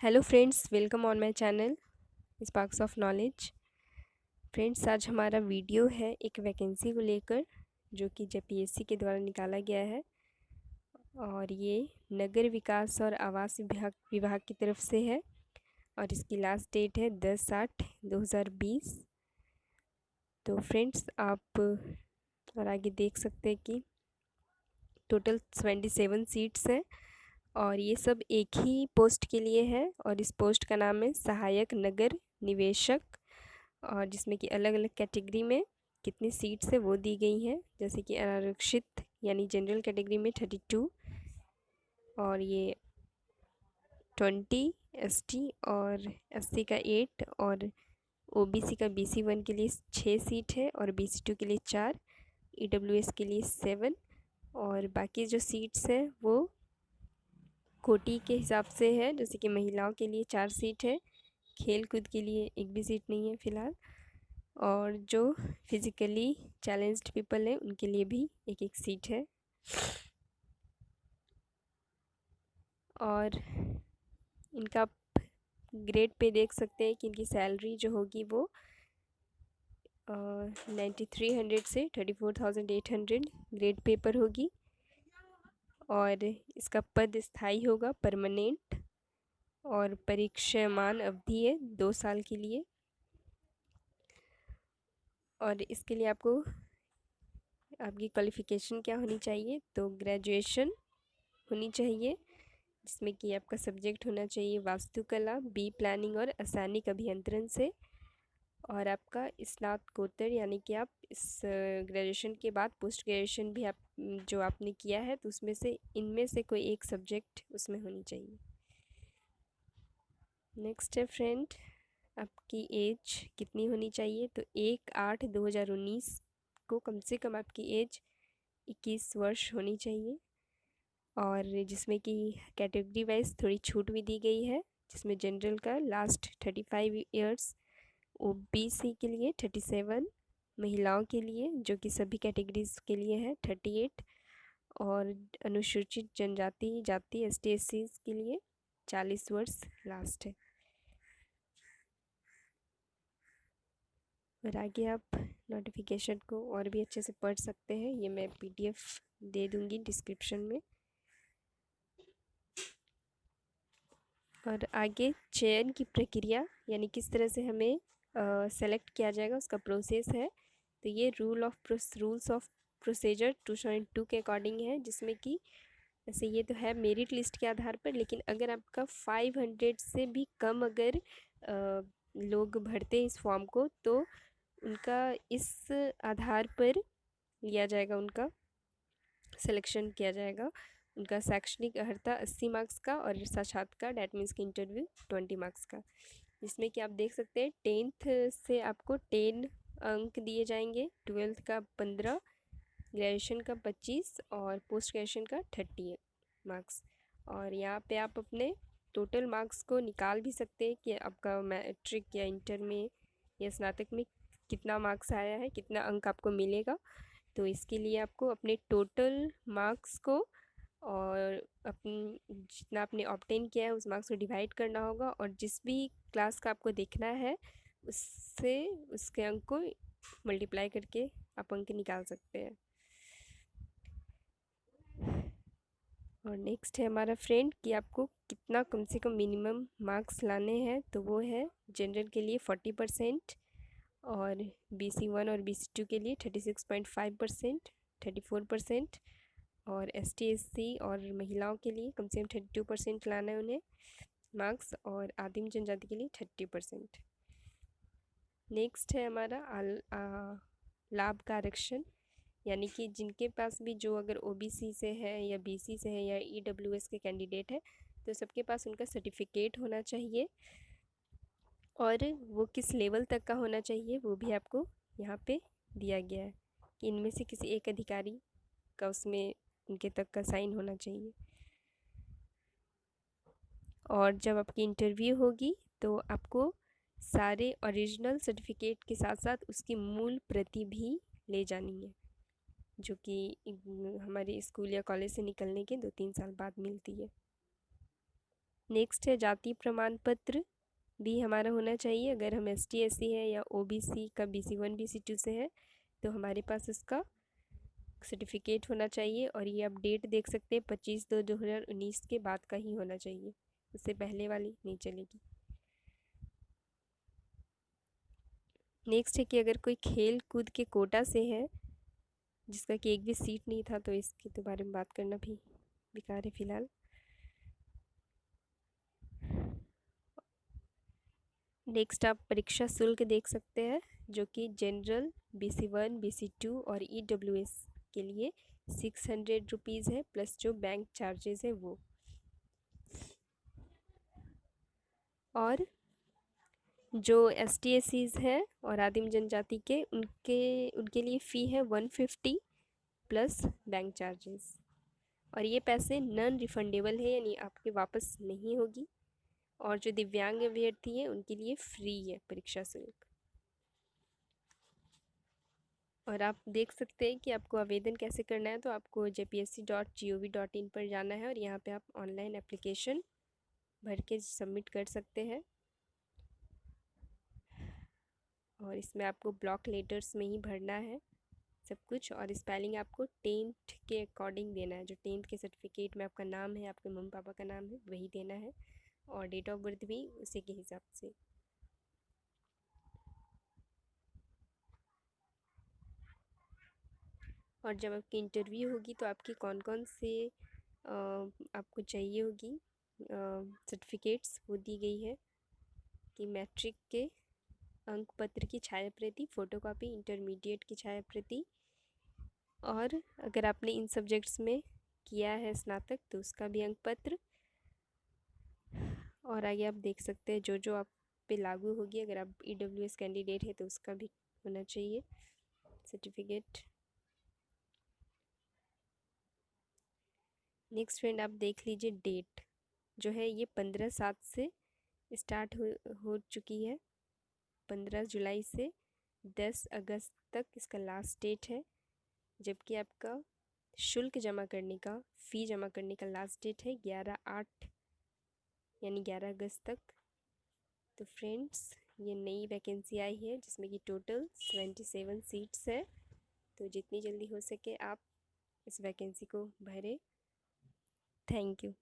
Hello friends, welcome on my channel sparks of knowledge. Friends, आज हमारा video है एक वैकेंसी को लेकर जो कि जेपीएससी के द्वारा निकाला गया है और ये नगर विकास और आवास विभाग की तरफ से है और इसकी लास्ट डेट है 10/8/2020। तो फ्रेंड्स, आप और आगे देख सकते हैं कि टोटल 27 सीट्स हैं और ये सब एक ही पोस्ट के लिए है और इस पोस्ट का नाम है सहायक नगर निवेशक। और जिसमें कि अलग अलग कैटेगरी में कितनी सीट्स है वो दी गई हैं, जैसे कि अनारक्षित यानी जनरल कैटेगरी में 32 और ये 20, एसटी और एससी का 8 और ओबीसी का BC1 के लिए 6 सीट है और BC2 के लिए 4, ईडब्ल्यूएस के लिए 7 और बाकी जो सीट्स है वो कोटी के हिसाब से है, जैसे कि महिलाओं के लिए 4 सीट है, खेल कूद के लिए एक भी सीट नहीं है फ़िलहाल, और जो फिज़िकली चैलेंज्ड पीपल हैं उनके लिए भी एक एक सीट है। और इनका ग्रेड पे देख सकते हैं कि इनकी सैलरी जो होगी वो 9300 से 34,800 ग्रेड पे पर होगी और इसका पद स्थायी होगा, परमानेंट, और परीक्षामान अवधि है 2 साल के लिए। और इसके लिए आपको आपकी क्वालिफ़िकेशन क्या होनी चाहिए, तो ग्रेजुएशन होनी चाहिए जिसमें कि आपका सब्जेक्ट होना चाहिए वास्तुकला, बी प्लानिंग और रासायनिक अभियंत्रण से, और आपका स्नातकोत्तर यानी कि आप इस ग्रेजुएशन के बाद पोस्ट ग्रेजुएशन भी आप जो आपने किया है तो उसमें से इनमें से कोई एक सब्जेक्ट उसमें होनी चाहिए। नेक्स्ट है फ्रेंड, आपकी एज कितनी होनी चाहिए, तो 1/8/2019 को कम से कम आपकी एज 21 वर्ष होनी चाहिए और जिसमें कि कैटेगरी वाइज थोड़ी छूट भी दी गई है, जिसमें जनरल का लास्ट 35 ईयर्स, ओबीसी के लिए 37, महिलाओं के लिए जो कि सभी कैटेगरीज के लिए है 38 और अनुसूचित जनजाति जाति ST/SC के लिए 40 वर्ष लास्ट है। और आगे आप नोटिफिकेशन को और भी अच्छे से पढ़ सकते हैं, ये मैं PDF दे दूँगी डिस्क्रिप्शन में। और आगे चयन की प्रक्रिया यानी किस तरह से हमें सेलेक्ट किया जाएगा उसका प्रोसेस है, तो ये रूल्स ऑफ प्रोसीजर 2002 के अकॉर्डिंग है, जिसमें कि ऐसे ये तो है मेरिट लिस्ट के आधार पर, लेकिन अगर आपका 500 से भी कम अगर लोग भरते हैं इस फॉर्म को तो उनका इस आधार पर लिया जाएगा, उनका सिलेक्शन किया जाएगा। उनका शैक्षणिक अर्हता 80 मार्क्स का और साक्षात्कार डैट मीन्स की इंटरव्यू 20 मार्क्स का, जिसमें कि आप देख सकते हैं 10th से आपको 10 अंक दिए जाएंगे, 12th का 15, ग्रेजुएशन का 25 और पोस्ट ग्रेजुएशन का 30 मार्क्स। और यहाँ पे आप अपने टोटल मार्क्स को निकाल भी सकते हैं कि आपका मैट्रिक या इंटर में या स्नातक में कितना मार्क्स आया है, कितना अंक आपको मिलेगा। तो इसके लिए आपको अपने टोटल मार्क्स को और जितना आपने ऑब्टेन किया है उस मार्क्स को डिवाइड करना होगा और जिस भी क्लास का आपको देखना है उससे उसके अंक को मल्टीप्लाई करके आप अंक निकाल सकते हैं। और नेक्स्ट है हमारा फ्रेंड कि आपको कितना कम से कम मिनिमम मार्क्स लाने हैं, तो वो है जनरल के लिए 40% और BC1 और BC2 के लिए 36.5%, 34% और ST/SC और महिलाओं के लिए कम से कम 32% लाना है उन्हें मार्क्स और आदिम जनजाति के लिए 30%। नेक्स्ट है हमारा लाभ का आरक्षण, यानी कि जिनके पास भी जो अगर OBC से है या BC से है या EWS के कैंडिडेट है तो सबके पास उनका सर्टिफिकेट होना चाहिए और वो किस लेवल तक का होना चाहिए वो भी आपको यहाँ पे दिया गया है कि इनमें से किसी एक अधिकारी का उसमें उनके तक का साइन होना चाहिए। और जब आपकी इंटरव्यू होगी तो आपको सारे ओरिजिनल सर्टिफिकेट के साथ साथ उसकी मूल प्रति भी ले जानी है, जो कि हमारे स्कूल या कॉलेज से निकलने के 2-3 साल बाद मिलती है। नेक्स्ट है जाति प्रमाण पत्र भी हमारा होना चाहिए। अगर हम ST SC है या OBC का BC1 BC2 से है तो हमारे पास उसका सर्टिफिकेट होना चाहिए। और ये आप डेट देख सकते हैं 25/2/2019 के बाद का ही होना चाहिए, उससे पहले वाली नहीं चलेगी। नेक्स्ट है कि अगर कोई खेल कूद के कोटा से है जिसका कि एक भी सीट नहीं था तो इसके तो बारे में बात करना भी बेकार है फ़िलहाल। नेक्स्ट आप परीक्षा शुल्क देख सकते हैं जो कि जनरल BC1 BC2 और EWS के लिए 600 रुपीज़ है, प्लस जो बैंक चार्जेस है वो। और जो ST SCs है और आदिम जनजाति के उनके लिए फ़ी है 150 प्लस बैंक चार्जेस। और ये पैसे नॉन रिफंडेबल है, यानी आपके वापस नहीं होगी। और जो दिव्यांग अभ्यर्थी हैं उनके लिए फ्री है परीक्षा शुल्क। और आप देख सकते हैं कि आपको आवेदन कैसे करना है। तो आपको jpsc.gov.in पर जाना है और यहाँ पे आप ऑनलाइन एप्लीकेशन भर के सबमिट कर सकते हैं। और इसमें आपको ब्लॉक लेटर्स में ही भरना है सब कुछ। और स्पेलिंग आपको 10th के अकॉर्डिंग देना है, जो 10th के सर्टिफिकेट में आपका नाम है, आपके मम्मी पापा का नाम है, वही देना है। और डेट ऑफ बर्थ भी उसी के हिसाब से। और जब आपकी इंटरव्यू होगी तो आपकी कौन कौन से आपको चाहिए होगी सर्टिफिकेट्स वो दी गई है कि मैट्रिक के अंक पत्र की छाया प्रति, फ़ोटोकॉपी, इंटरमीडिएट की छाया प्रति, और अगर आपने इन सब्जेक्ट्स में किया है स्नातक तो उसका भी अंक पत्र। और आगे आप देख सकते हैं जो जो आप पे लागू होगी। अगर आप EWS कैंडिडेट है तो उसका भी होना चाहिए सर्टिफिकेट। नेक्स्ट फ्रेंड आप देख लीजिए डेट जो है ये 15/7 से स्टार्ट हो चुकी है। 15 जुलाई से 10 अगस्त तक इसका लास्ट डेट है। जबकि आपका शुल्क जमा करने का, फ़ी जमा करने का लास्ट डेट है 11/8 यानी 11 अगस्त तक। तो फ्रेंड्स ये नई वैकेंसी आई है जिसमें कि टोटल 77 सीट्स है। तो जितनी जल्दी हो सके आप इस वैकेंसी को भरें। Thank you.